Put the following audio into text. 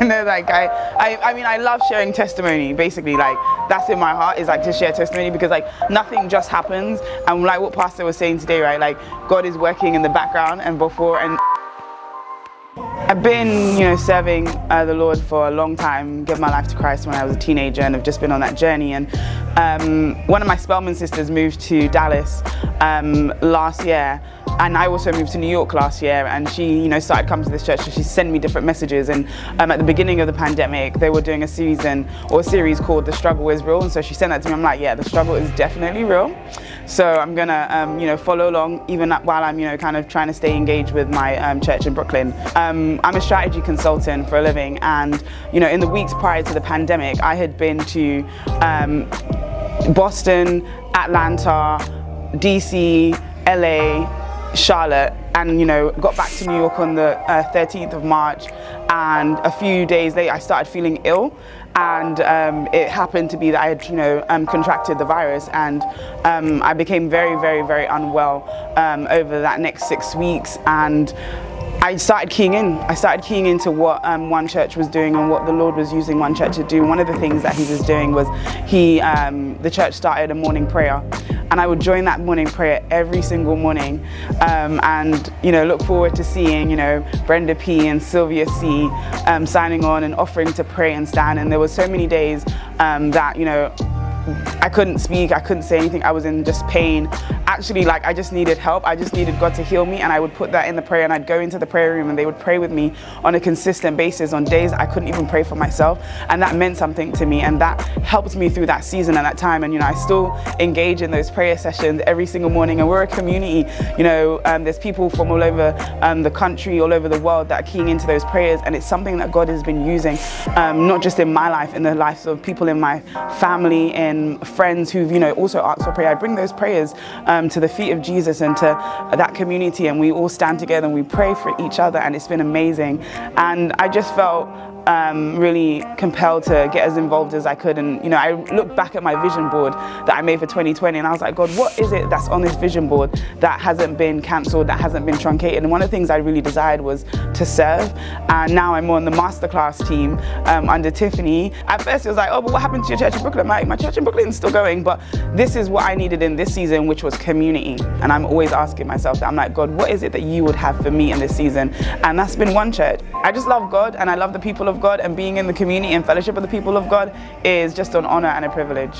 Like I mean, I love sharing testimony. Basically, like that's in my heart, is like to share testimony, because like nothing just happens. And like what Pastor was saying today, right? Like God is working in the background and before. And I've been, serving the Lord for a long time. Gave my life to Christ when I was a teenager, and have just been on that journey. And one of my Spelman sisters moved to Dallas last year, and I also moved to New York last year. And she, started coming to this church. So she sent me different messages. And at the beginning of the pandemic, they were doing a series called "The Struggle Is Real." And so she sent that to me. I'm like, yeah, the struggle is definitely real. So I'm gonna, follow along, even while I'm, kind of trying to stay engaged with my church in Brooklyn. I'm a strategy consultant for a living, and in the weeks prior to the pandemic, I had been to Boston, Atlanta, DC, LA, Charlotte, and got back to New York on the 13th of March, and a few days later I started feeling ill. And it happened to be that I had, contracted the virus, and I became very, very, very unwell over that next 6 weeks. And I started keying in. I started keying into what One Church was doing and what the Lord was using One Church to do. One of the things that He was doing was the church started a morning prayer. And I would join that morning prayer every single morning, and look forward to seeing Brenda P and Sylvia C signing on and offering to pray and stand. And there were so many days that I couldn't speak, I couldn't say anything, I was in just pain. Actually, like, I just needed help, I just needed God to heal me, and I would put that in the prayer, and I'd go into the prayer room and they would pray with me on a consistent basis on days I couldn't even pray for myself. And that meant something to me, and that helped me through that season and that time. And I still engage in those prayer sessions every single morning, and we're a community. There's people from all over the country, all over the world, that are keying into those prayers, and it's something that God has been using, not just in my life, in the lives of people in my family and friends who've also asked for prayer. I bring those prayers to the feet of Jesus and to that community, and we all stand together and we pray for each other, and it's been amazing. And I just felt really compelled to get as involved as I could. And I looked back at my vision board that I made for 2020, and I was like, God, what is it that's on this vision board that hasn't been cancelled, that hasn't been truncated? And one of the things I really desired was to serve. And now I'm on the masterclass team under Tiffany. At first it was like, oh, but what happened to your church in Brooklyn? My church in Brooklyn is still going, but this is what I needed in this season, which was community. And I'm always asking myself that. I'm like, God, what is it that you would have for me in this season? And that's been One Church. I just love God, and I love the people of God, and being in the community and fellowship of the people of God is just an honor and a privilege.